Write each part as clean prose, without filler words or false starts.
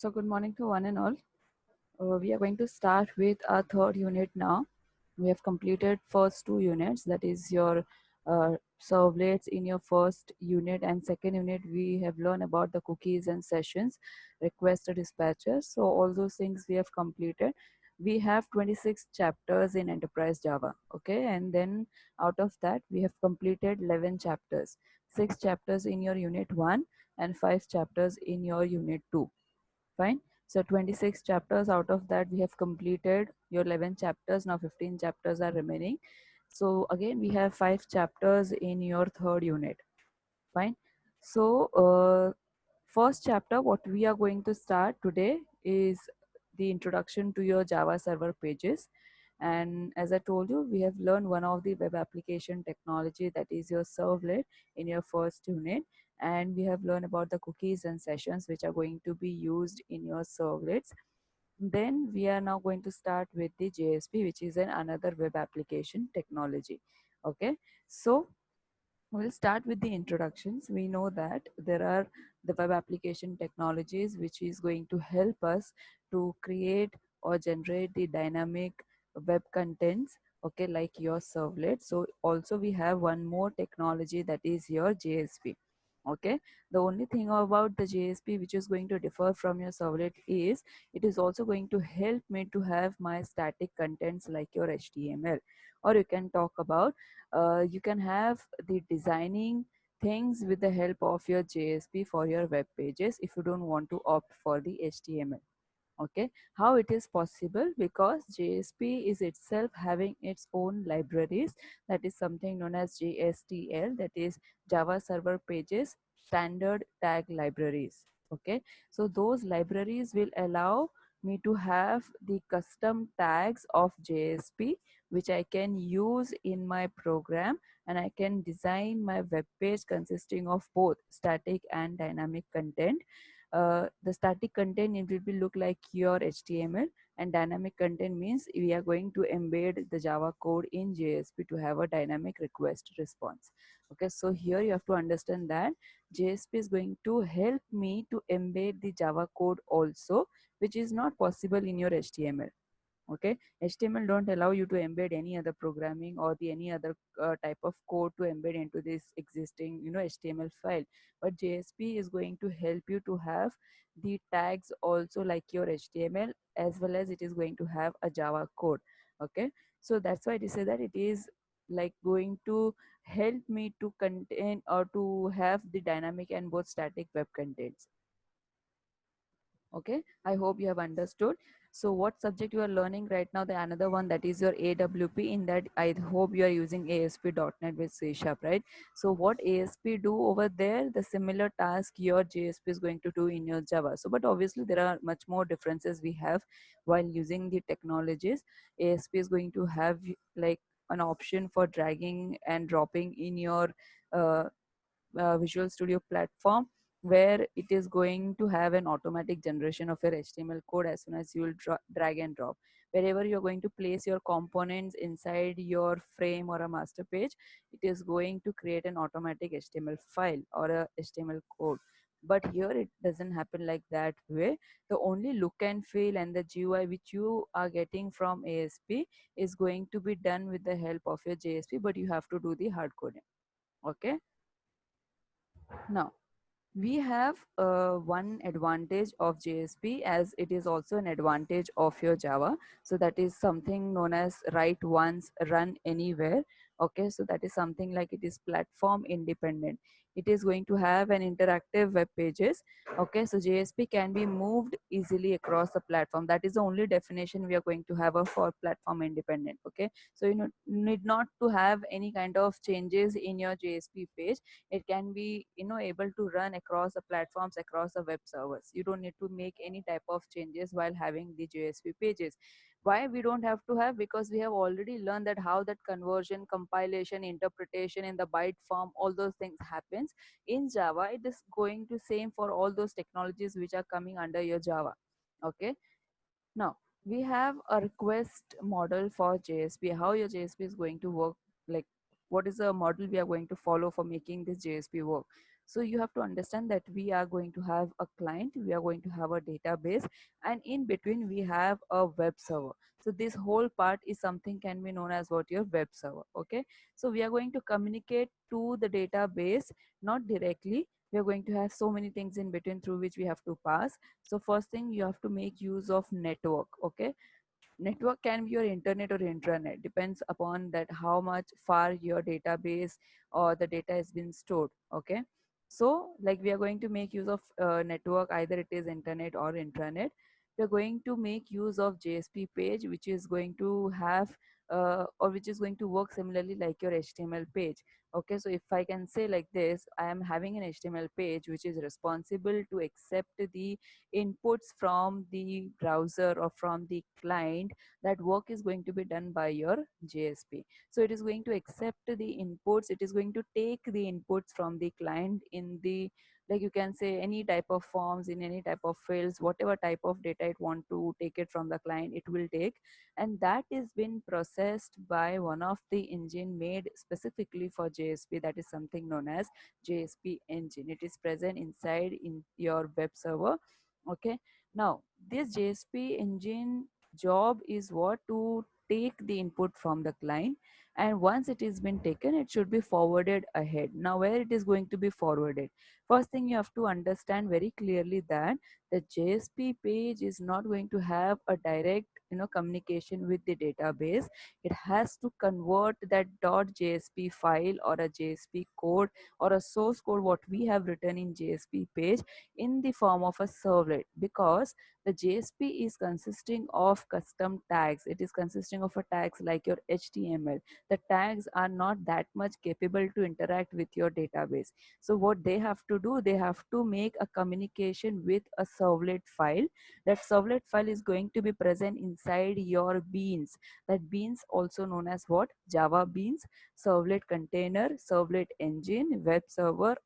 So good morning to one and all. We are going to start with our third unit now. We have completed first two units, that is your servlets in your first unit, and second unit we have learned about the cookies and sessions, request dispatches. So all those things we have completed. We have 26 chapters in Enterprise Java, okay, and then out of that we have completed 11 chapters, 6 chapters in your unit 1 and 5 chapters in your unit 2. Fine. So 26 chapters, out of that we have completed your 11 chapters. Now 15 chapters are remaining. So again we have 5 chapters in your third unit. Fine. So first chapter what we are going to start today is the introduction to your Java server pages. And as I told you, we have learned one of the web application technology, that is your servlet, in your first unit. And we have learned about the cookies and sessions which are going to be used in your servlets. Then we are now going to start with the JSP, which is another web application technology. Okay, so we'll start with the introductions. We know that there are the web application technologies which is going to help us to create or generate the dynamic web contents, okay, like your servlet. So also we have one more technology, that is your JSP. Okay, the only thing about the JSP which is going to differ from your servlet is it is also going to help me to have my static contents like your HTML, or you can talk about you can have the designing things with the help of your JSP for your web pages if you don't want to opt for the HTML. Okay, how it is possible? Because JSP is itself having its own libraries, that is something known as JSTL, that is Java Server Pages Standard Tag Libraries. Okay, so those libraries will allow me to have the custom tags of JSP which I can use in my program, and I can design my web page consisting of both static and dynamic content. The static content, it will be look like your HTML, and dynamic content means we are going to embed the Java code in JSP to have a dynamic request response. Okay, so here you have to understand that JSP is going to help me to embed the Java code also, which is not possible in your HTML. Okay, HTML don't allow you to embed any other programming or the any other type of code to embed into this existing HTML file. But JSP is going to help you to have the tags also like your HTML, as well as it is going to have a Java code. Okay, so that's why it is say that it is like going to help me to contain or to have the dynamic and both static web contents. Okay, I hope you have understood. So what subject you are learning right now? The another one, that is your AWP. In that, I hope you are using ASP.NET with C Sharp, right? So what ASP do over there, the similar task your JSP is going to do in your Java. So but obviously there are much more differences we have while using the technologies. ASP is going to have like an option for dragging and dropping in your uh, Visual Studio platform, where it is going to have an automatic generation of your HTML code as soon as you will drag and drop. Wherever you're going to place your components inside your frame or a master page, it is going to create an automatic HTML file or a HTML code. But here it doesn't happen like that way. The only look and feel and the GUI which you are getting from ASP is going to be done with the help of your JSP, but you have to do the hard coding. Okay, now we have one advantage of JSP, as it is also an advantage of your Java. So that is something known as write once, run anywhere. Okay, so that is something like it is platform independent. It is going to have an interactive web pages. Okay, so JSP can be moved easily across the platform. That is the only definition we are going to have for platform independent. Okay, so you need not to have any kind of changes in your JSP page. It can be able to run across the platforms, across the web servers. You don't need to make any type of changes while having the JSP pages. Why we don't have to have? Because we have already learned that how that conversion, compilation, interpretation in the byte form, all those things happens in Java. It is going to same for all those technologies which are coming under your Java. Okay, now we have a request model for JSP. How your JSP is going to work, like what is the model we are going to follow for making this JSP work? So you have to understand that we are going to have a client, we are going to have a database, and in between we have a web server. So this whole part is something can be known as what your web server. Okay, so we are going to communicate to the database, not directly. We are going to have so many things in between through which we have to pass. So first thing, you have to make use of network. Okay, network can be your internet or intranet, depends upon that how much far your database or the data has been stored. Okay, so like we are going to make use of network, either it is internet or intranet. We are going to make use of JSP page, which is going to have or which is going to work similarly like your HTML page. Okay, so if I can say like this, I am having an HTML page which is responsible to accept the inputs from the browser or from the client. That work is going to be done by your JSP. So it is going to accept the inputs, it is going to take the inputs from the client in the, like you can say, any type of forms, in any type of fields, whatever type of data it want to take it from the client, it will take. And that is been processed by one of the engine made specifically for JSP, that is something known as JSP engine. It is present inside in your web server. Okay, now this JSP engine job is what to take the input from the client, and once it is been taken, it should be forwarded ahead. Now where it is going to be forwarded, first thing you have to understand very clearly that the JSP page is not going to have a direct communication with the database. It has to convert that .jsp file or a JSP code or a source code what we have written in JSP page in the form of a servlet, because the JSP is consisting of custom tags. It is consisting of a tags like your HTML. The tags are not that much capable to interact with your database. So what they have to do, they have to make a communication with a servlet file. That servlet file is going to be present inside your beans. That beans also known as what? Java beans, servlet container, servlet engine, web server.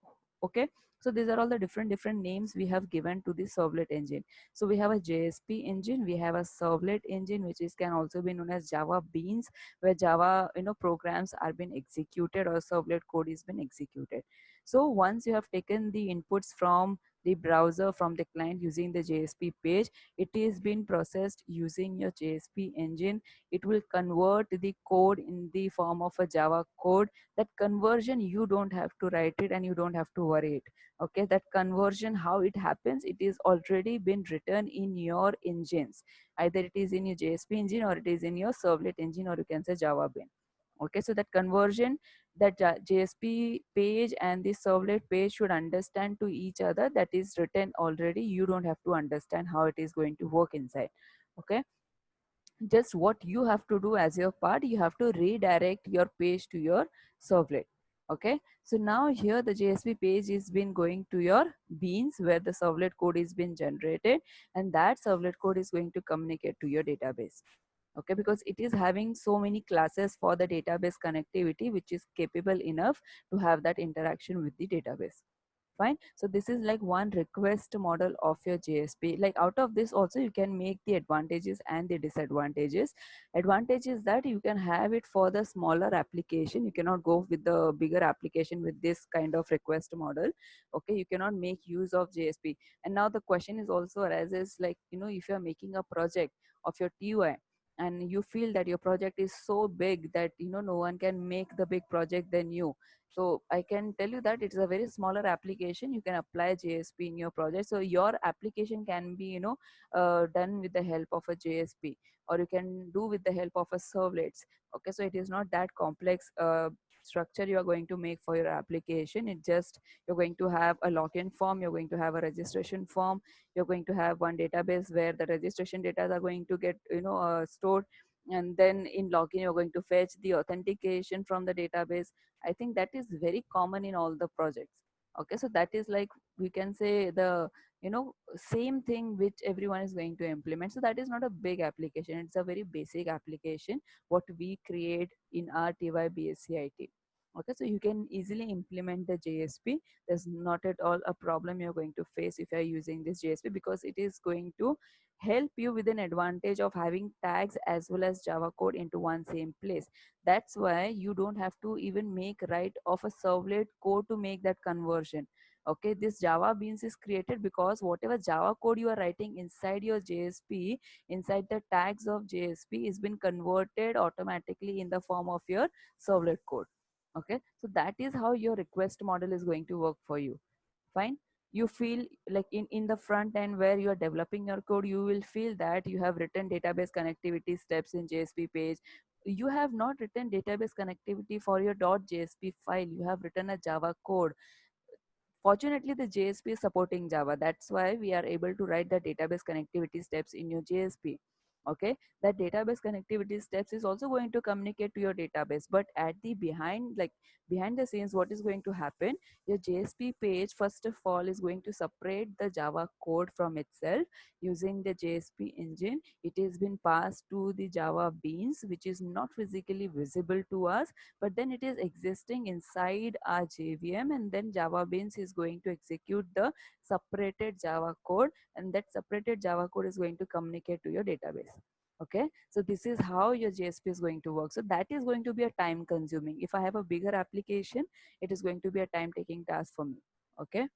Okay, so these are all the different names we have given to the servlet engine. So we have a JSP engine, we have a servlet engine, which is can also be known as Java beans, where Java programs are being executed or servlet code is being executed. So once you have taken the inputs from the browser, from the client using the JSP page, it is being processed using your JSP engine. It will convert the code in the form of a Java code. That conversion you don't have to write it and you don't have to worry it. Okay, that conversion, how it happens, it is already been written in your engines. Either it is in your JSP engine or it is in your servlet engine, or you can say Java bean. Okay, so that conversion, that JSP page and the servlet page should understand to each other. That is written already, you don't have to understand how it is going to work inside. Okay, just what you have to do as your part, you have to redirect your page to your servlet. Okay, so now here the JSP page is been going to your beans where the servlet code is been generated, and that servlet code is going to communicate to your database. Okay, because it is having so many classes for the database connectivity, which is capable enough to have that interaction with the database. Fine, so this is like one request model of your JSP. Like out of this also you can make the advantages and the disadvantages. Advantage is that you can have it for the smaller application, you cannot go with the bigger application with this kind of request model. Okay, you cannot make use of JSP. And now the question is also arises, like if you are making a project of your TUI and you feel that your project is so big that no one can make the big project than you. So I can tell you that it's a very smaller application. You can apply JSP in your project. So your application can be, done with the help of a JSP, or you can do with the help of a servlets. Okay, so it is not that complex structure you are going to make for your application. It just, you're going to have a login form, you're going to have a registration form, you're going to have one database where the registration data are going to get stored, and then in login you're going to fetch the authentication from the database. I think that is very common in all the projects. Okay, so that is like, we can say, the same thing which everyone is going to implement. So that is not a big application, it's a very basic application what we create in our TYBSCIT. Okay, so you can easily implement the JSP. There's not at all a problem you're going to face if you're using this JSP, because it is going to help you with an advantage of having tags as well as Java code into one same place. That's why you don't have to even make write of a servlet code to make that conversion. Okay, this Java beans is created because whatever Java code you are writing inside your JSP, inside the tags of JSP, is been converted automatically in the form of your servlet code. Okay, so that is how your request model is going to work for you. Fine. You feel like in the front end where you are developing your code, you will feel that you have written database connectivity steps in JSP page. You have not written database connectivity for your .jsp file. You have written a Java code. Fortunately, the JSP is supporting Java. That's why we are able to write the database connectivity steps in your JSP. Okay, that database connectivity steps is also going to communicate to your database. But at the behind the scenes, what is going to happen? Your JSP page, first of all, is going to separate the Java code from itself using the JSP engine. It has been passed to the Java beans, which is not physically visible to us, but then it is existing inside our JVM, and then Java Beans is going to execute the separated Java code, and that separated Java code is going to communicate to your database. Okay, so this is how your JSP is going to work. So that is going to be a time consuming. If I have a bigger application, it is going to be a time taking task for me. Okay,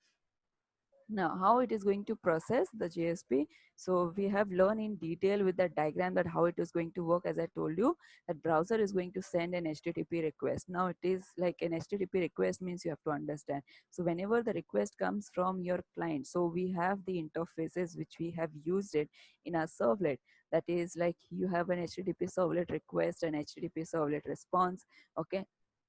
now, how it is going to process the JSP? So we have learned in detail with that diagram that how it is going to work. As I told you, that browser is going to send an HTTP request. Now it is like an HTTP request means you have to understand. So whenever the request comes from your client, so we have the interfaces which we have used it in our servlet. That is like you have an HTTP servlet request and HTTP servlet response. Okay,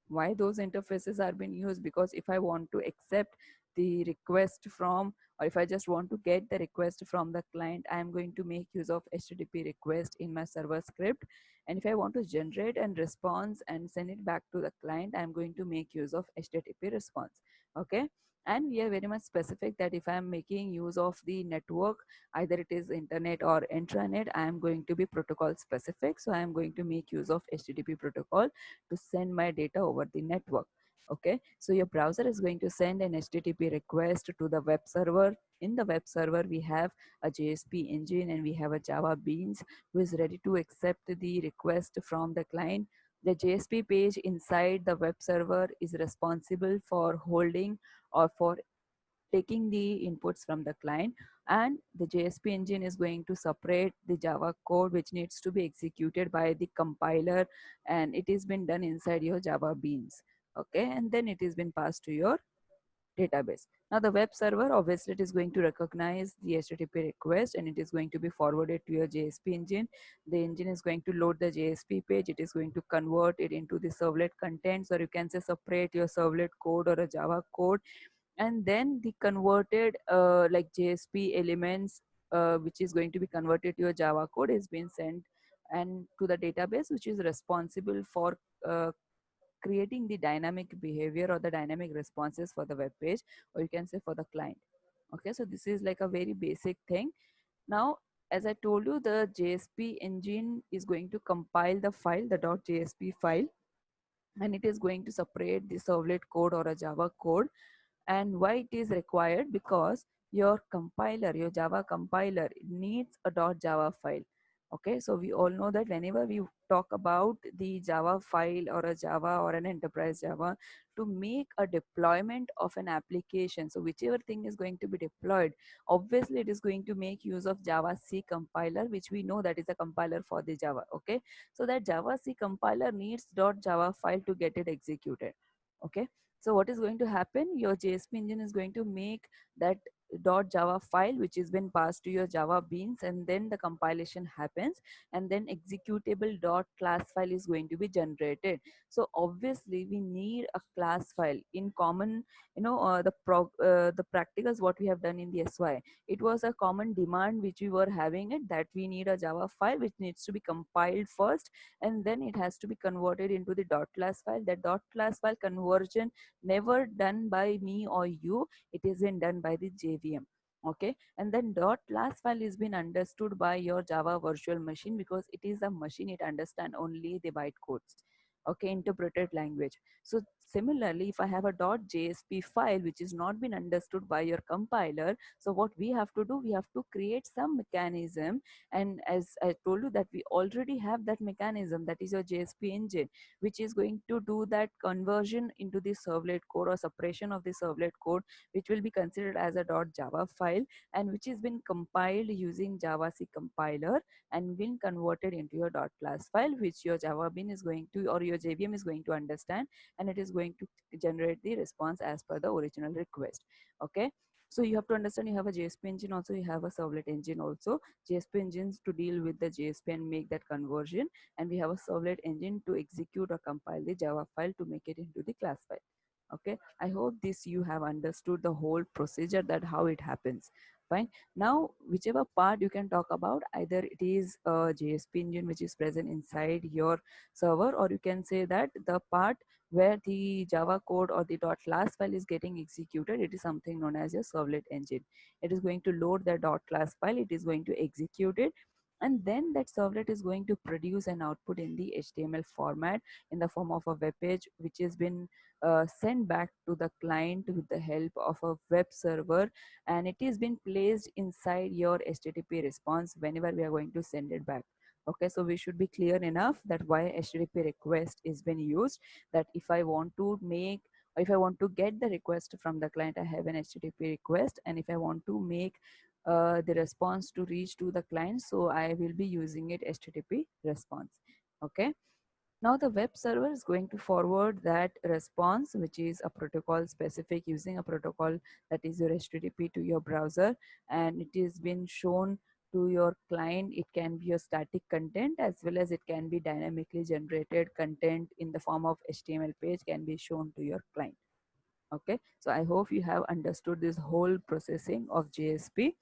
why those interfaces are being used? Because if I want to accept the request from, or if I just want to get the request from the client, I am going to make use of HTTP request in my server script. And if I want to generate and response and send it back to the client, I am going to make use of HTTP response. Okay, and we are very much specific that if I am making use of the network, either it is internet or intranet, I am going to be protocol specific. So I am going to make use of HTTP protocol to send my data over the network. Okay, so your browser is going to send an HTTP request to the web server. In the web server, we have a JSP engine and we have a Java Beans who is ready to accept the request from the client. The JSP page inside the web server is responsible for holding or for taking the inputs from the client, and the JSP engine is going to separate the Java code which needs to be executed by the compiler, and it has been done inside your Java beans. Okay, and then it has been passed to your database. Now the web server, obviously it is going to recognize the HTTP request and it is going to be forwarded to your JSP engine. The engine is going to load the JSP page. It is going to convert it into the servlet contents, or you can say separate your servlet code or a Java code, and then the converted like JSP elements, which is going to be converted to your Java code, is being sent and to the database, which is responsible for creating the dynamic behavior or the dynamic responses for the web page, or you can say for the client. Okay, so this is like a very basic thing. Now, as I told you, the JSP engine is going to compile the file, the .jsp file, and it is going to separate the servlet code or a Java code. And why it is required? Because your compiler, your Java compiler, needs a .java file. Okay, so we all know that whenever we talk about the Java file or a Java or an enterprise Java, to make a deployment of an application, so whichever thing is going to be deployed, obviously it is going to make use of Java C compiler, which we know that is a compiler for the Java. Okay, so that Java C compiler needs .java file to get it executed. Okay, so what is going to happen? Your JSP engine is going to make that .java file which has been passed to your Java beans, and then the compilation happens, and then executable .class file is going to be generated. So obviously we need a class file in common. The practicals what we have done in the SY, it was a common demand which we were having it, that we need a Java file which needs to be compiled first, and then it has to be converted into the .class file. That .class file conversion never done by me or you, it is been done by the JVM. Okay, and then .class file is been understood by your Java virtual machine, because it is a machine, it understand only the bytecodes. okay, interpreted language. So similarly, if I have a .jsp file which is not been understood by your compiler, so what we have to do, we have to create some mechanism. And as I told you that we already have that mechanism, that is your JSP engine, which is going to do that conversion into the servlet code or separation of the servlet code, which will be considered as a .java file, and which has been compiled using JavaC compiler and been converted into your .class file, which your Java Bean is going to, or your JVM is going to understand, and it is going to generate the response as per the original request. Okay. So you have to understand, you have a JSP engine also, you have a servlet engine also. JSP engines to deal with the JSP and make that conversion, and we have a servlet engine to execute or compile the Java file to make it into the class file. Okay, I hope this you have understood the whole procedure, that how it happens. Fine. Now whichever part you can talk about, either it is a JSP engine which is present inside your server, or you can say that the part where the Java code or the .class file is getting executed, it is something known as your servlet engine. It is going to load the .class file, it is going to execute it, and then that servlet is going to produce an output in the HTML format in the form of a web page, which has been sent back to the client with the help of a web server, and it is been placed inside your HTTP response whenever we are going to send it back. Okay, so we should be clear enough that why HTTP request is been used. That if I want to make, if I want to get the request from the client, I have an HTTP request, and if I want to make the response to reach to the client, so I will be using it HTTP response. Okay. Now the web server is going to forward that response, which is a protocol specific, using a protocol that is your HTTP to your browser, and it is been shown to your client. It can be a static content as well as it can be dynamically generated content in the form of HTML page can be shown to your client. Okay, so I hope you have understood this whole processing of JSP.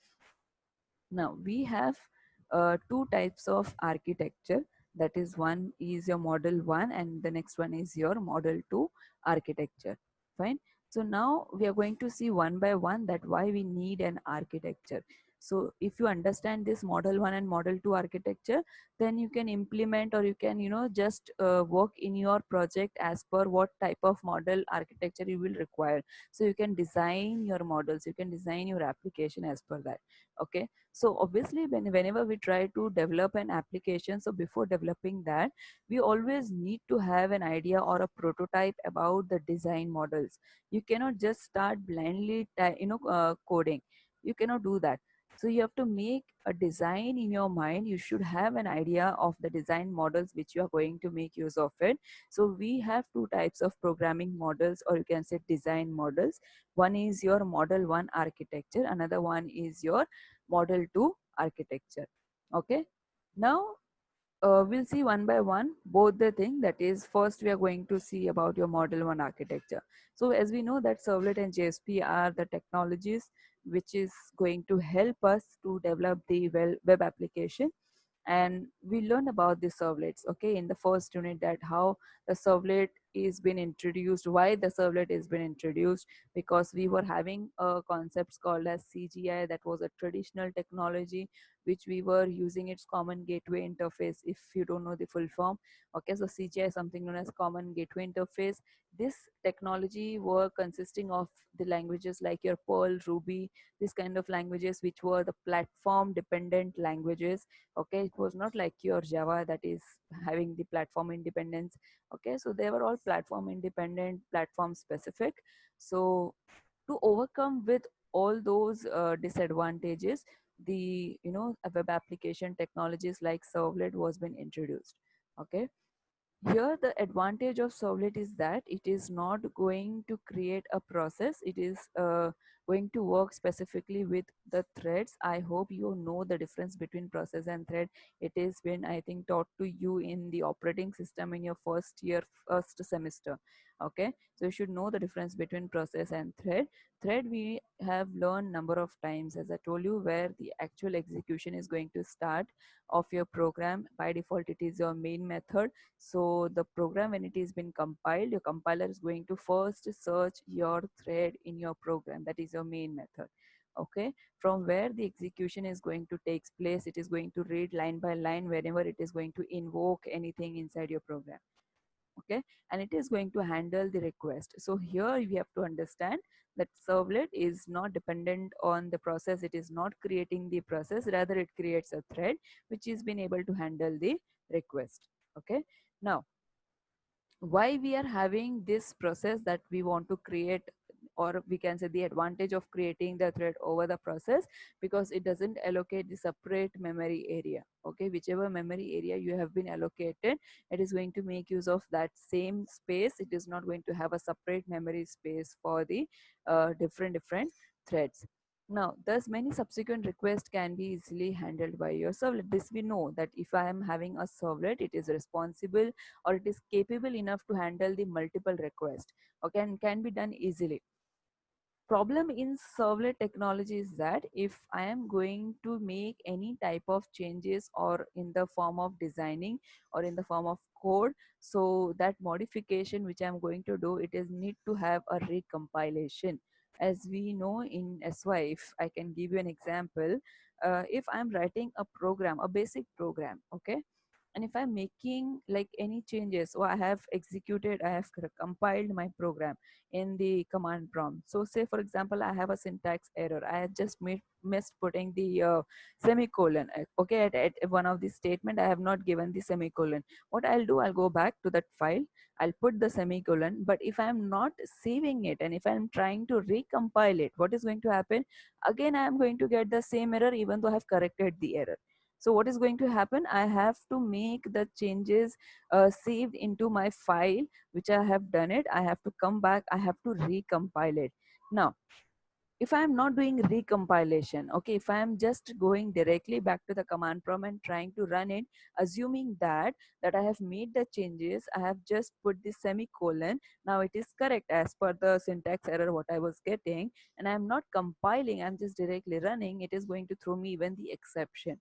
Now we have two types of architecture. That is, one is your model 1 and the next one is your model 2 architecture. Fine. So now we are going to see one by one that why we need an architecture. So if you understand this model 1 and model 2 architecture, then you can implement, or you can, you know, just work in your project as per what type of model architecture you will require. So you can design your models, you can design your application as per that. Okay, so obviously whenever we try to develop an application, so before developing that, we always need to have an idea or a prototype about the design models. You cannot just start blindly coding. You cannot do that. So you have to make a design in your mind. You should have an idea of the design models which you are going to make use of it. So we have two types of programming models, or you can say design models. One is your model 1 architecture, another one is your model 2 architecture. Okay, now we'll see one by one both the thing. That is, first we are going to see about your model 1 architecture. So as we know that servlet and JSP are the technologies which is going to help us to develop the web application, and we learn about the servlets, okay, in the first unit, that how the servlet is been introduced, why the servlet is been introduced, because we were having concepts called as CGI, that was a traditional technology which we were using its common gateway interface. If you don't know the full form, okay, so CGI is something known as common gateway interface. This technology were consisting of the languages like your Perl, Ruby, this kind of languages which were the platform dependent languages. Okay, it was not like your Java that is having the platform independence. Okay, so they were all platform independent, platform specific. So to overcome with all those disadvantages, the web application technologies like servlet was been introduced. Okay, here the advantage of servlet is that it is not going to create a process. It is going to work specifically with the threads. I hope you know the difference between process and thread. It is been, I think, taught to you in the operating system in your first year, first semester. Okay, so you should know the difference between process and thread. Thread we have learned number of times, as I told you, where the actual execution is going to start of your program. By default it is your main method. So the program, when it is been compiled, your compiler is going to first search your thread in your program, that is your main method. Okay, from where the execution is going to take place, it is going to read line by line whenever it is going to invoke anything inside your program. okay, and it is going to handle the request. So here we have to understand that servlet is not dependent on the process, it is not creating the process, rather it creates a thread which is been able to handle the request. Okay, now why we are having this process that we want to create, or we can say the advantage of creating the thread over the process, because it doesn't allocate the separate memory area. Okay, whichever memory area you have been allocated, it is going to make use of that same space. It is not going to have a separate memory space for the different threads. Now, thus many subsequent requests can be easily handled by your servlet. This we know that if I am having a servlet, it is responsible or it is capable enough to handle the multiple requests, okay, and can be done easily. Problem in servlet technology is that if I am going to make any type of changes or in the form of designing or in the form of code, so that modification which I'm going to do, it is need to have a recompilation. As we know in SY, if I can give you an example, if I'm writing a program, a basic program, okay, and if I'm making like any changes, so I have executed, I have compiled my program in the command prompt. So say for example, I have a syntax error, I have just missed putting the semicolon. Okay, at one of the statement I have not given the semicolon. What I'll do, I'll go back to that file, I'll put the semicolon, but if I'm not saving it and if I'm trying to recompile it, what is going to happen? Again, I am going to get the same error even though I have corrected the error. So what is going to happen? I have to make the changes saved into my file, which I have done it. I have to come back, I have to recompile it. Now, if I am not doing recompilation, okay, if I am just going directly back to the command prompt and trying to run it, assuming that I have made the changes, I have just put the semicolon, now it is correct as per the syntax error what I was getting, and I am not compiling, I'm just directly running, it is going to throw me even the exception.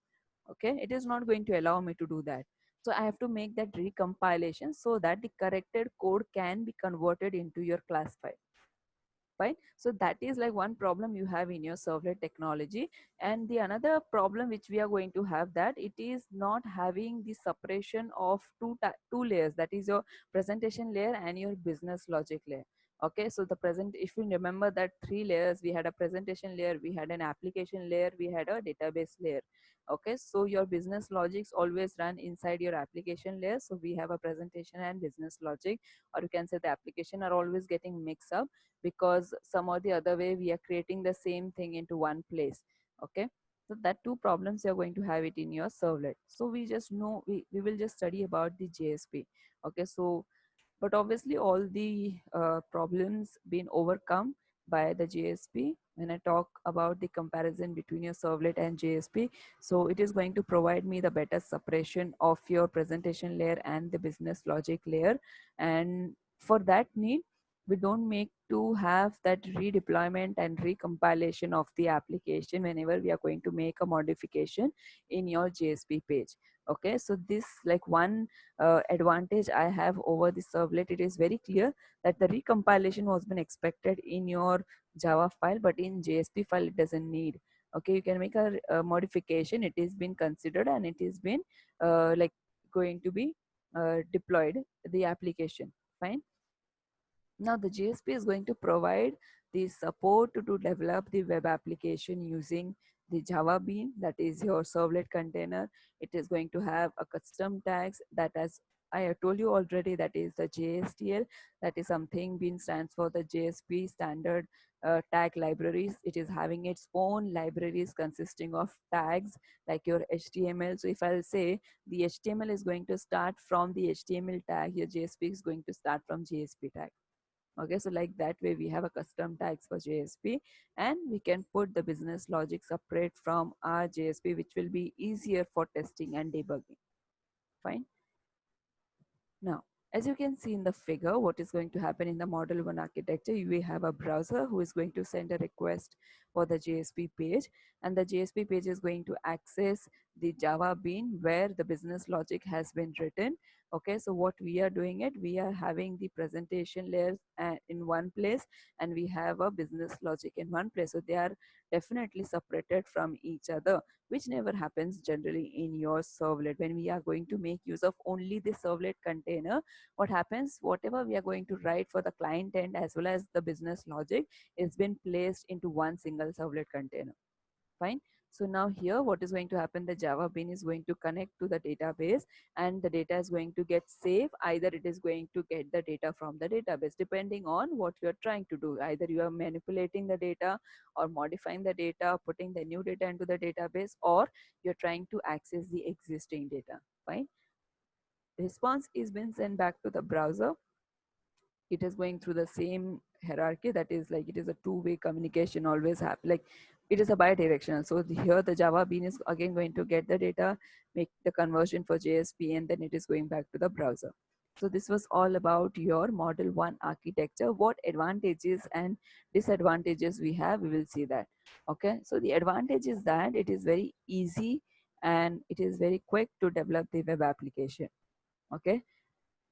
Okay, it is not going to allow me to do that. So I have to make that recompilation so that the corrected code can be converted into your class file. Fine. So that is like one problem you have in your servlet technology. And the another problem which we are going to have, that it is not having the separation of two layers, that is your presentation layer and your business logic layer. Okay, so the present, if you remember that three layers, we had a presentation layer, we had an application layer, we had a database layer. Okay, so your business logics always run inside your application layer. So we have a presentation and business logic, or you can say the application are always getting mixed up because some or the other way we are creating the same thing into one place. Okay, so that two problems you're going to have it in your servlet. So we just know, we will just study about the JSP. Okay, so but obviously all the problems been overcome by the JSP. When I talk about the comparison between your servlet and JSP, so it is going to provide me the better separation of your presentation layer and the business logic layer. And for that need, we don't make to have that redeployment and recompilation of the application whenever we are going to make a modification in your JSP page. Okay, so this like one advantage I have over the servlet. It is very clear that the recompilation was been expected in your Java file, but in JSP file it doesn't need. Okay, you can make a modification. It is been considered and it is been like going to be deployed the application. Fine. Now the JSP is going to provide the support to develop the web application using the Java Bean, that is your servlet container. It is going to have a custom tags that, as I have told you already, that is the JSTL. That is something Bean stands for the JSP standard tag libraries. It is having its own libraries consisting of tags like your HTML. So if I'll say the HTML is going to start from the HTML tag, your JSP is going to start from JSP tag. Okay, so like that way we have a custom tags for JSP, and we can put the business logic separate from our JSP, which will be easier for testing and debugging. Fine. Now, as you can see in the figure, what is going to happen in the model 1 architecture, we have a browser who is going to send a request for the JSP page, and the JSP page is going to access the Java bean where the business logic has been written. Okay, so what we are doing it, we are having the presentation layers in one place, and we have a business logic in one place. So they are definitely separated from each other, which never happens generally in your servlet. When we are going to make use of only the servlet container, what happens, whatever we are going to write for the client end as well as the business logic is been placed into one single servlet container. Fine. So now here what is going to happen, the Java bean is going to connect to the database, and the data is going to get saved. Either it is going to get the data from the database depending on what you are trying to do. Either you are manipulating the data or modifying the data, putting the new data into the database, or you're trying to access the existing data. Fine. Response is being sent back to the browser. It is going through the same hierarchy, that is like it is a two-way communication always happen, like it is a bidirectional. So here the Java bean is again going to get the data, make the conversion for JSP, and then it is going back to the browser. So this was all about your model 1 architecture. What advantages and disadvantages we have, we will see that. Okay, so the advantage is that it is very easy and it is very quick to develop the web application. Okay,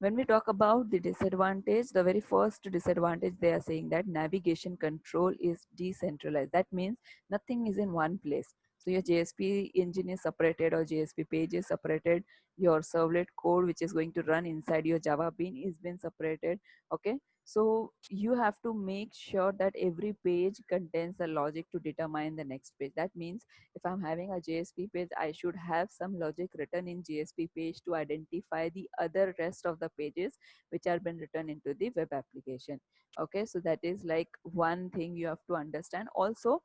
when we talk about the disadvantage, the very first disadvantage, they are saying that navigation control is decentralized. That means nothing is in one place. So your JSP engine is separated or JSP page is separated. Your servlet code, which is going to run inside your Java bean, is been separated. Okay. So you have to make sure that every page contains the logic to determine the next page. That means if I'm having a JSP page, I should have some logic written in JSP page to identify the other rest of the pages which are been written into the web application. Okay, so that is like one thing you have to understand. Also,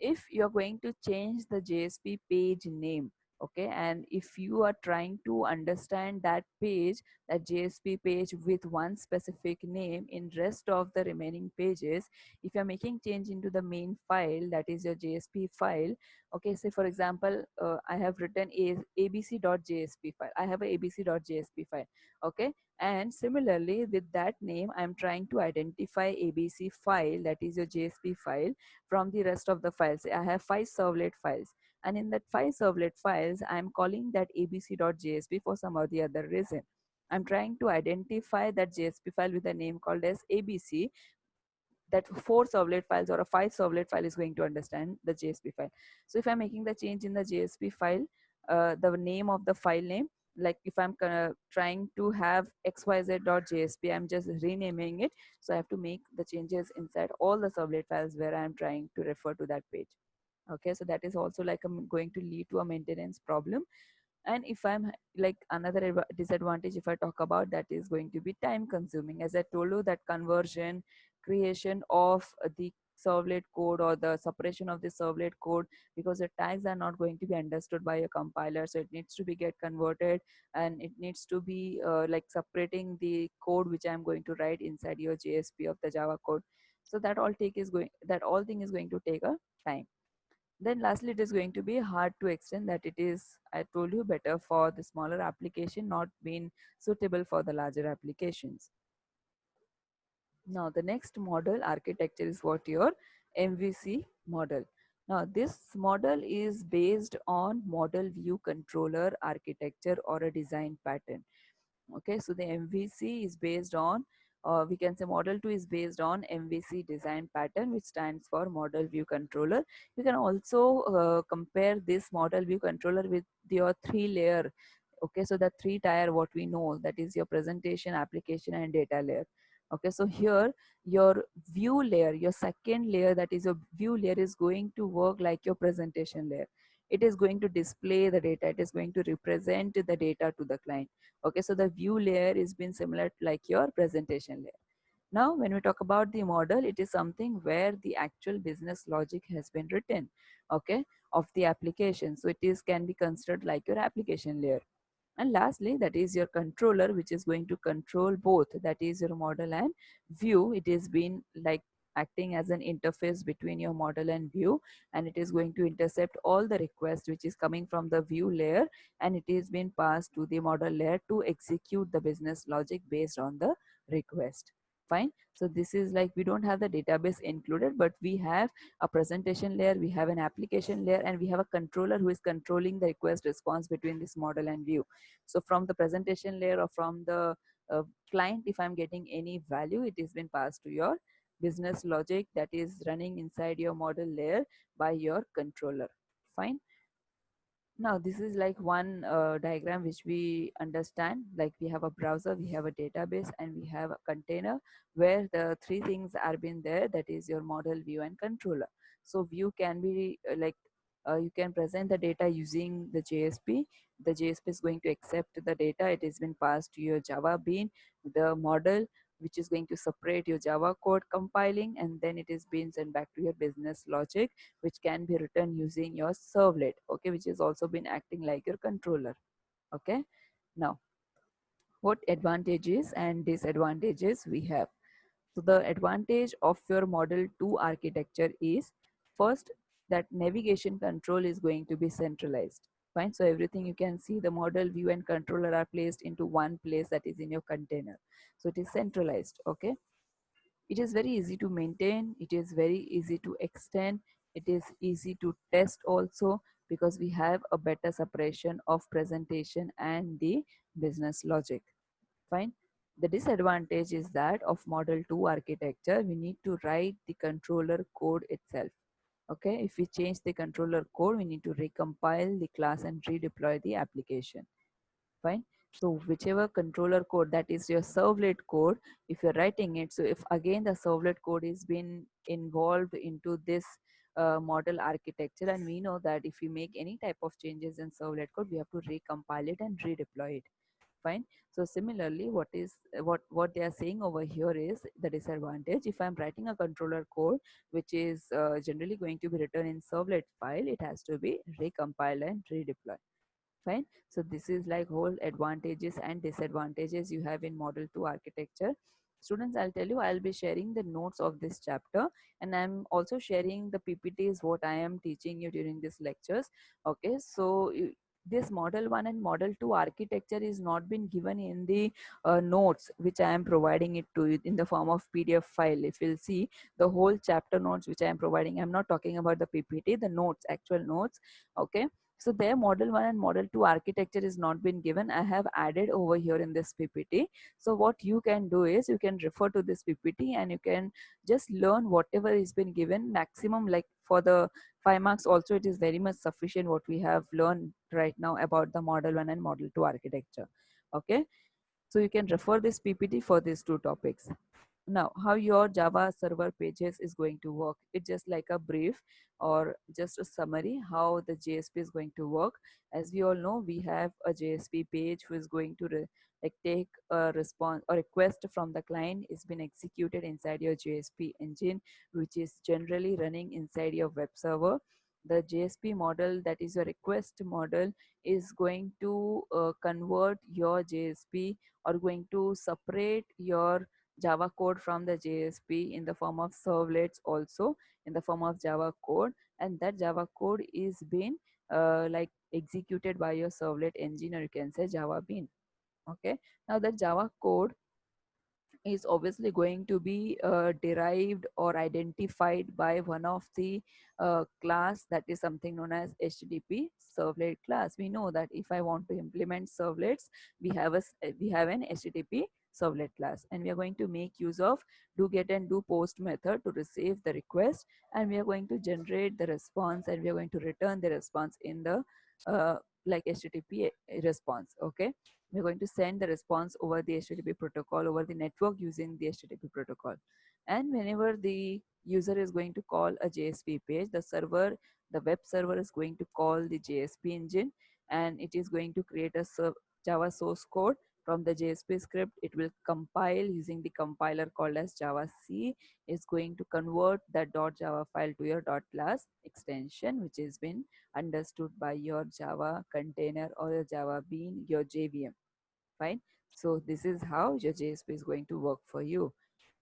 if you're going to change the JSP page name, okay, and if you are trying to understand that page, that JSP page with one specific name in rest of the remaining pages, if you're making change into the main file, that is your JSP file. Okay, say for example, I have written abc.jsp file, I have a abc.jsp file. Okay, and similarly with that name I'm trying to identify abc file, that is your JSP file, from the rest of the files. I have 5 servlet files, and in that 5 servlet files I'm calling that abc.jsp for some or the other reason. I'm trying to identify that JSP file with a name called as abc, that 4 servlet files or a 5 servlet file is going to understand the JSP file. So if I'm making the change in the JSP file, the name of the file name, like if I'm trying to have xyz.jsp, I'm just renaming it. So I have to make the changes inside all the servlet files where I'm trying to refer to that page. Okay, so that is also like going to lead to a maintenance problem. And if I'm like another disadvantage, if I talk about, that is going to be time consuming. As I told you, that conversion, creation of the servlet code or the separation of the servlet code, because the tags are not going to be understood by a compiler, so it needs to be get converted, and it needs to be like separating the code which I'm going to write inside your JSP of the Java code. So that all take is going, that all thing is going to take a time. Then lastly, it is going to be hard to extend, that it is, I told you, better for the smaller application, not being suitable for the larger applications. Now the next model architecture is what your MVC model. Now this model is based on model view controller architecture or a design pattern. Okay, so the MVC is based on, we can say model 2 is based on MVC design pattern, which stands for model view controller. You can also compare this model view controller with your 3 layer. Okay, so the 3 tier, what we know, that is your presentation, application, and data layer. Okay, so here your view layer, your second layer, that is your view layer, is going to work like your presentation layer. It is going to display the data, it is going to represent the data to the client. Okay, so the view layer is been similar like your presentation layer. Now when we talk about the model, it is something where the actual business logic has been written, okay, of the application. So it is can be considered like your application layer. And lastly, that is your controller, which is going to control both, that is your model and view. It is been like acting as an interface between your model and view, and it is going to intercept all the requests which is coming from the view layer, and it is being passed to the model layer to execute the business logic based on the request. Fine. So this is like we don't have the database included, but we have a presentation layer, we have an application layer, and we have a controller who is controlling the request response between this model and view. So from the presentation layer or from the uh, client, if I'm getting any value, it has been passed to your business logic that is running inside your model layer by your controller. Fine. Now, this is like one diagram which we understand. Like we have a browser, we have a database, and we have a container where the three things are been there. That is your model, view, and controller. So view can be you can present the data using the JSP. The JSP is going to accept the data. It has been passed to your Java Bean, the model, which is going to separate your Java code compiling, and then it is being sent back to your business logic, which can be written using your servlet, okay, which has also been acting like your controller. Okay, now what advantages and disadvantages we have? So the advantage of your model 2 architecture is, first, that navigation control is going to be centralized. Fine. So everything you can see, the model, view, and controller are placed into one place, that is in your container. So it is centralized. Okay. It is very easy to maintain, it is very easy to extend, it is easy to test also, because we have a better separation of presentation and the business logic. Fine. The disadvantage is that of model 2 architecture, we need to write the controller code itself. Okay, if we change the controller code, we need to recompile the class and redeploy the application. Fine. So whichever controller code, that is your servlet code, if you're writing it, so if again the servlet code is been involved into this model architecture, and we know that if we make any type of changes in servlet code, we have to recompile it and redeploy it. Fine. So similarly, what they are saying over here is the disadvantage. If I'm writing a controller code which is generally going to be written in servlet file, it has to be recompiled and redeployed. Fine. So this is like whole advantages and disadvantages you have in model 2 architecture. Students, I'll tell you, I'll be sharing the notes of this chapter, and I'm also sharing the PPTs what I am teaching you during these lectures. Okay, so this model 1 and model 2 architecture is not been given in the notes which I am providing it to you in the form of PDF file. If you'll see the whole chapter notes which I am providing, I'm not talking about the PPT, the notes, actual notes. Okay, so their model 1 and model 2 architecture is not been given. I have added over here in this PPT. So what you can do is you can refer to this PPT and you can just learn whatever is been given maximum, like for the 5 marks also it is very much sufficient what we have learned right now about the model 1 and model 2 architecture. Okay. So you can refer this PPT for these two topics. Now, how your Java server pages is going to work. It's just like a brief or just a summary how the JSP is going to work. As we all know, we have a JSP page who is going to like take a response or request from the client is been executed inside your JSP engine, which is generally running inside your web server. The JSP model, that is your request model, is going to convert your JSP or going to separate your Java code from the JSP in the form of servlets, also in the form of Java code, and that Java code is being like executed by your servlet engine, or you can say Java Bean. Okay, now the Java code is obviously going to be derived or identified by one of the class, that is something known as HTTP servlet class. We know that if I want to implement servlets, we have an HTTP servlet class, and we are going to make use of do get and do post method to receive the request, and we are going to generate the response, and we are going to return the response in the uh, like HTTP response. Okay, we're going to send the response over the HTTP protocol, over the network using the HTTP protocol. And whenever the user is going to call a JSP page, the web server is going to call the JSP engine, and it is going to create a Java source code from the JSP script. It will compile using the compiler called as Java C. Is going to convert that .java file to your .class extension, which has been understood by your Java container or your Java Bean, your JVM. Fine. So this is how your JSP is going to work for you.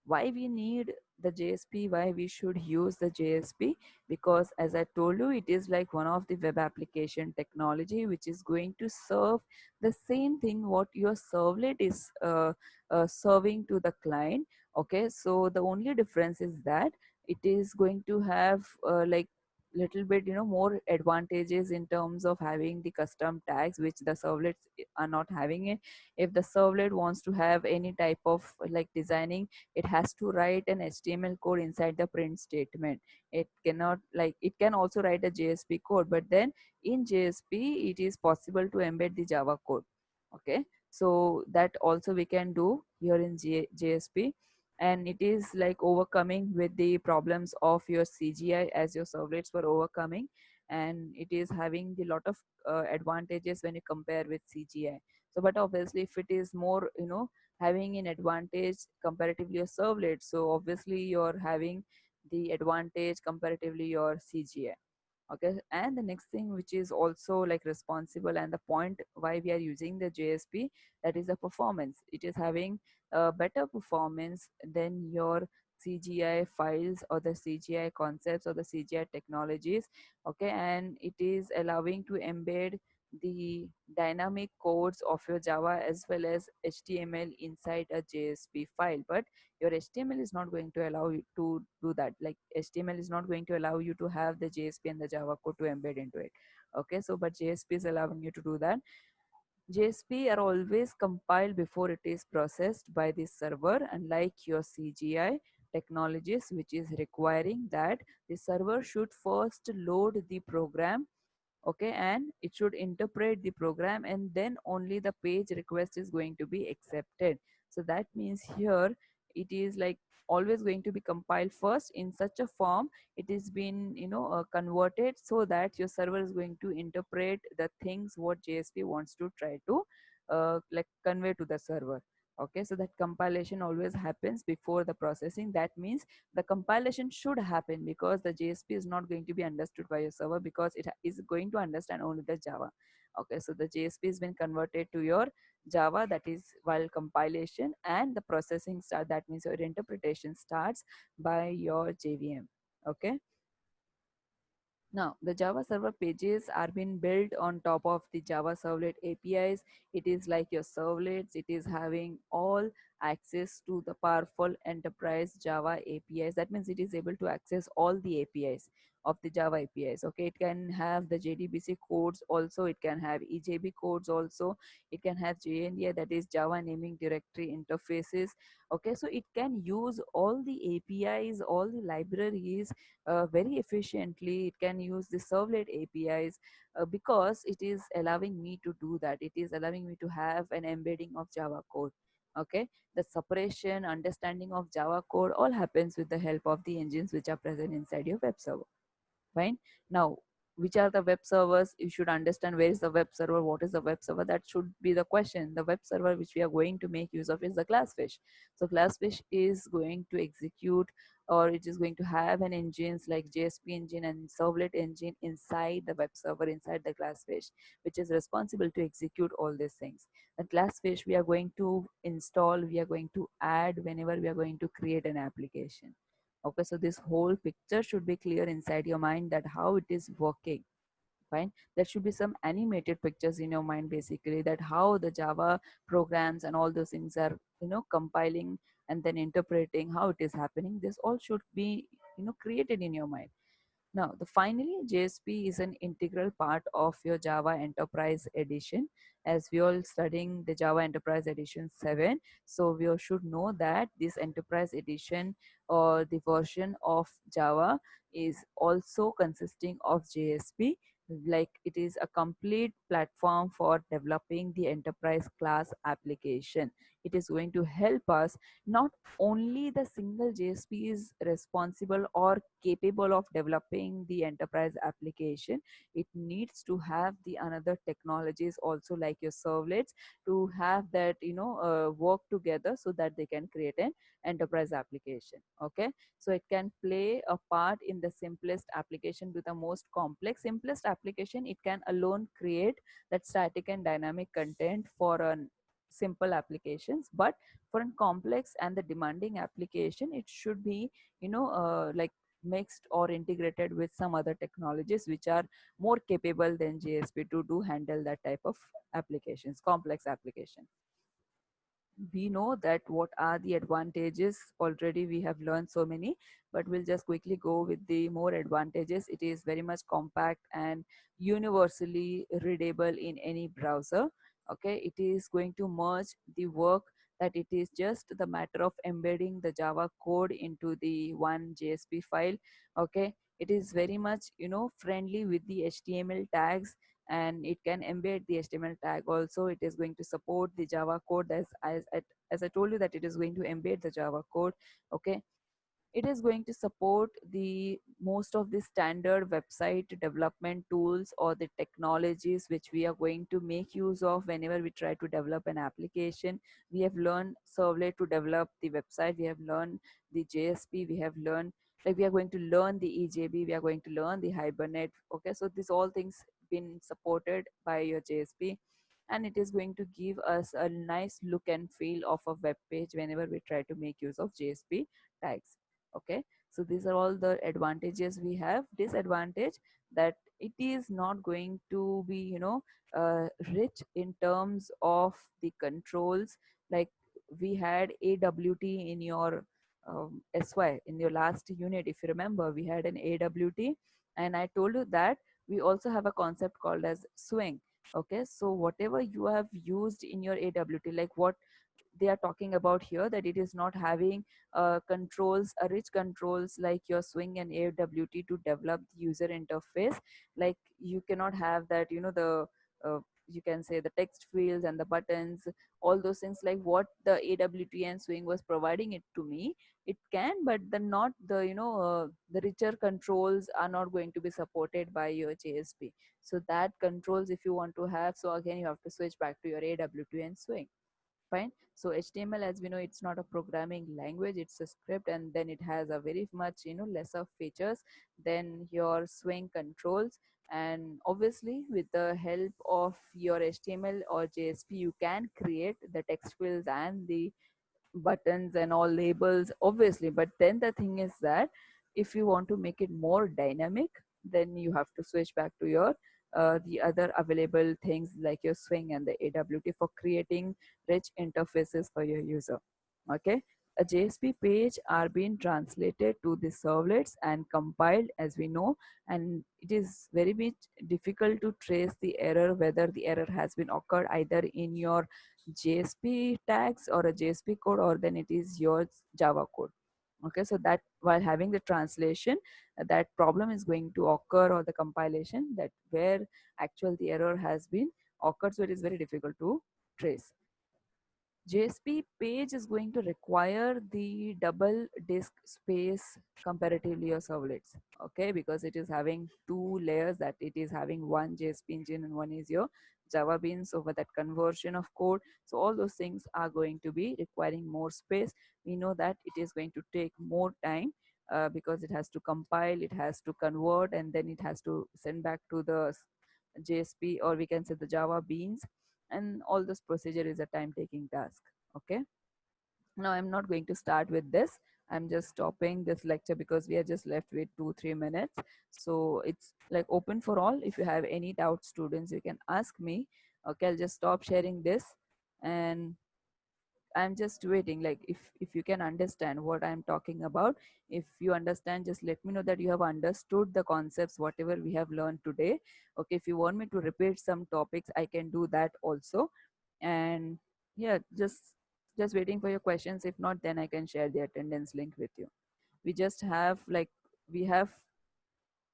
Why we need the JSP, why we should use the JSP? Because as I told you, it is like one of the web application technology which is going to serve the same thing what your servlet is serving to the client. Okay, so the only difference is that it is going to have like little bit more advantages in terms of having the custom tags which the servlets are not having it. If the servlet wants to have any type of like designing, it has to write an HTML code inside the print statement. It cannot, like, it can also write a JSP code, but then in JSP it is possible to embed the Java code. Okay, so that also we can do here in JSP, and it is like overcoming with the problems of your CGI as your servlets were overcoming, and it is having the lot of advantages when you compare with CGI. So but obviously if it is more having an advantage comparatively your servlet, so obviously you're having the advantage comparatively your CGI. Okay, and the next thing which is also like responsible and the point why we are using the JSP, that is the performance. It is having a better performance than your CGI files or the CGI concepts or the CGI technologies. Okay, and it is allowing to embed the dynamic codes of your Java as well as HTML inside a JSP file. But your HTML is not going to allow you to do that. Like HTML is not going to allow you to have the JSP and the Java code to embed into it. Okay, so but JSP is allowing you to do that. JSP are always compiled before it is processed by the server, unlike your CGI technologies, which is requiring that the server should first load the program. Okay, and it should interpret the program, and then only the page request is going to be accepted. So that means here it is like always going to be compiled first in such a form it is been converted, so that your server is going to interpret the things what JSP wants to try to like convey to the server. Okay, so that compilation always happens before the processing. That means the compilation should happen because the JSP is not going to be understood by your server, because it is going to understand only the Java. Okay, so the JSP has been converted to your Java, that is while compilation, and the processing start, that means your interpretation starts by your JVM. Okay, now, the Java server pages are being built on top of the Java servlet APIs. It is like your servlets. It is having all access to the powerful enterprise Java APIs. That means it is able to access all the APIs of the Java APIs. Okay, it can have the JDBC codes also. It can have EJB codes also. It can have JNDI, that is Java naming directory interfaces. Okay, so it can use all the APIs, all the libraries very efficiently. It can use the servlet APIs because it is allowing me to do that. It is allowing me to have an embedding of Java code. Okay, the separation, understanding of Java code all happens with the help of the engines which are present inside your web server. Fine. Now, which are the web servers? You should understand where is the web server, what is the web server. That should be the question. The web server which we are going to make use of is the Glassfish. So Glassfish is going to execute, or it is going to have an engines like JSP engine and servlet engine inside the web server, inside the Glassfish, which is responsible to execute all these things. The Glassfish we are going to install, we are going to add whenever we are going to create an application. Okay, so this whole picture should be clear inside your mind, that how it is working. Fine, there should be some animated pictures in your mind, basically, that how the Java programs and all those things are compiling and then interpreting, how it is happening. This all should be created in your mind. Now, the finally, JSP is an integral part of your Java Enterprise Edition. As we all studying the Java Enterprise Edition 7, so we all should know that this Enterprise Edition or the version of Java is also consisting of JSP. Like it is a complete platform for developing the enterprise class application. It is going to help us. Not only the single JSP is responsible or capable of developing the enterprise application, it needs to have the another technologies also, like your servlets, to have that work together so that they can create an enterprise application. Okay, so it can play a part in the simplest application to the most complex. Simplest application, it can alone create that static and dynamic content for an simple applications, but for a complex and the demanding application, it should be like mixed or integrated with some other technologies which are more capable than JSP to do handle that type of applications, complex application. we know that what are the advantages. Already we have learned so many, but we'll just quickly go with the more advantages. It is very much compact and universally readable in any browser. Okay, it is going to merge the work, that it is just the matter of embedding the Java code into the one JSP file. Okay, it is very much friendly with the HTML tags, and it can embed the HTML tag also. It is going to support the Java code, as I told you, that it is going to embed the Java code. Okay, it is going to support the most of the standard website development tools or the technologies which we are going to make use of whenever we try to develop an application. We have learned servlet to develop the website, we have learned the JSP, we have learned, like, we are going to learn the EJB, we are going to learn the Hibernate. Okay, so these all things been supported by your JSP, and it is going to give us a nice look and feel of a web page whenever we try to make use of JSP tags. Okay, so these are all the advantages we have. Disadvantage, that it is not going to be rich in terms of the controls. Like, we had AWT in your SY in your last unit. If you remember, we had an AWT, and I told you that we also have a concept called as swing. Okay, so whatever you have used in your AWT, like what they are talking about here, that it is not having controls, rich controls like your swing and AWT to develop the user interface. Like, you cannot have that, the you can say the text fields and the buttons, all those things, like what the AWT and swing was providing it to me. It can, but the not the the richer controls are not going to be supported by your JSP. So that controls, if you want to have, so again you have to switch back to your AWT and swing. Fine. So HTML, as we know, it's not a programming language, it's a script, and then it has a very much lesser features than your swing controls. And obviously, with the help of your HTML or JSP, you can create the text fields and the buttons and all labels, obviously. But then the thing is that if you want to make it more dynamic, then you have to switch back to your the other available things like your swing and the AWT for creating rich interfaces for your user. Okay, a JSP page are being translated to the servlets and compiled, as we know, and it is very much difficult to trace the error, whether the error has been occurred either in your JSP tags or a JSP code, or then it is your Java code. Okay, so that while having the translation, that problem is going to occur, or the compilation, that where actual the error has been occurred, so it is very difficult to trace. JSP page is going to require the double disk space comparatively your servlets. Okay, because it is having two layers, that it is having one JSP engine and one is your Java beans over that conversion of code. So all those things are going to be requiring more space. We know that it is going to take more time because it has to compile, it has to convert, and then it has to send back to the JSP, or we can say the Java beans, and all this procedure is a time taking task. Okay, now I'm not going to start with this. I'm just stopping this lecture because we are just left with 2-3 minutes. So it's like open for all. If you have any doubts, students, you can ask me. Okay, I'll just stop sharing this, and I'm just waiting. Like, if you can understand what I'm talking about, if you understand, just let me know that you have understood the concepts whatever we have learned today. Okay, if you want me to repeat some topics, I can do that also. And yeah, just waiting for your questions. If not, then I can share the attendance link with you. We just have, like, we have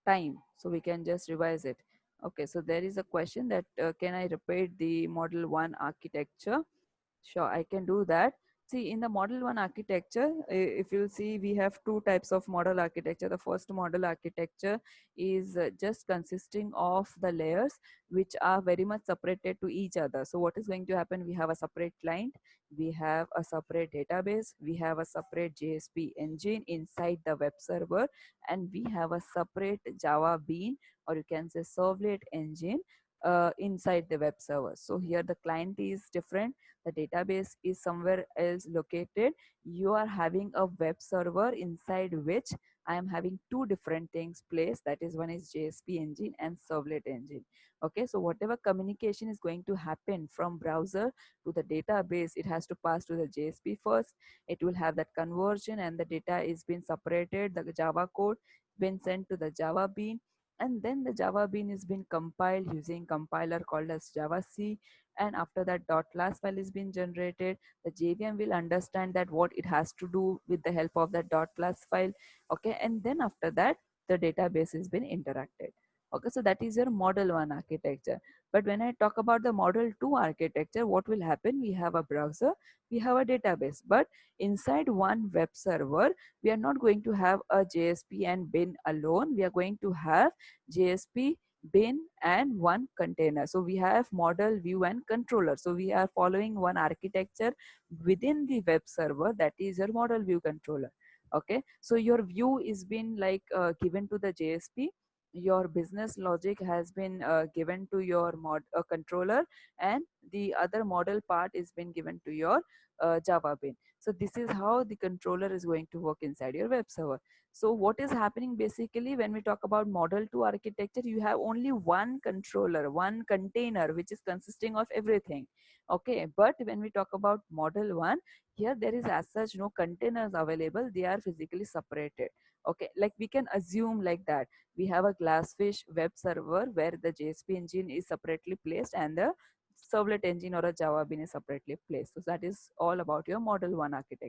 time, so we can just revise it. Okay, so there is a question that can I repeat the model 1 architecture? Sure, I can do that. See, in the model 1 architecture, if you see, we have two types of model architecture. The first model architecture is just consisting of the layers which are very much separated to each other. So what is going to happen? We have a separate client, we have a separate database, we have a separate JSP engine inside the web server, and we have a separate Java bean, or you can say servlet engine inside the web server. So here the client is different, the database is somewhere else located. You are having a web server inside which I am having two different things placed. That is, one is JSP engine and servlet engine. Okay, so whatever communication is going to happen from browser to the database, it has to pass to the JSP first. It will have that conversion and the data is being separated. The Java code been sent to the Java bean, and then the Java bean is being compiled using compiler called as Java C. And after that .class file is being generated, the JVM will understand that what it has to do with the help of that .class file. Okay, and then after that the database has been interacted. Okay, so that is your model 1 architecture. But when I talk about the model 2 architecture, what will happen? We have a browser, we have a database, but inside one web server we are not going to have a JSP and bin alone. We are going to have JSP, bin, and one container. So we have model, view, and controller. So we are following one architecture within the web server, that is your model view controller. Okay, so your view is been like given to the JSP, your business logic has been given to your mod controller, and the other model part is been given to your Java bin. So this is how the controller is going to work inside your web server. So what is happening basically when we talk about model 2 architecture, you have only one controller, one container, which is consisting of everything. Okay, but when we talk about model 1, here there is as such no containers available, they are physically separated. Okay, like we can assume like that we have a Glassfish web server where the JSP engine is separately placed and the servlet engine or a Java bean is separately placed. So that is all about your model 1 architecture.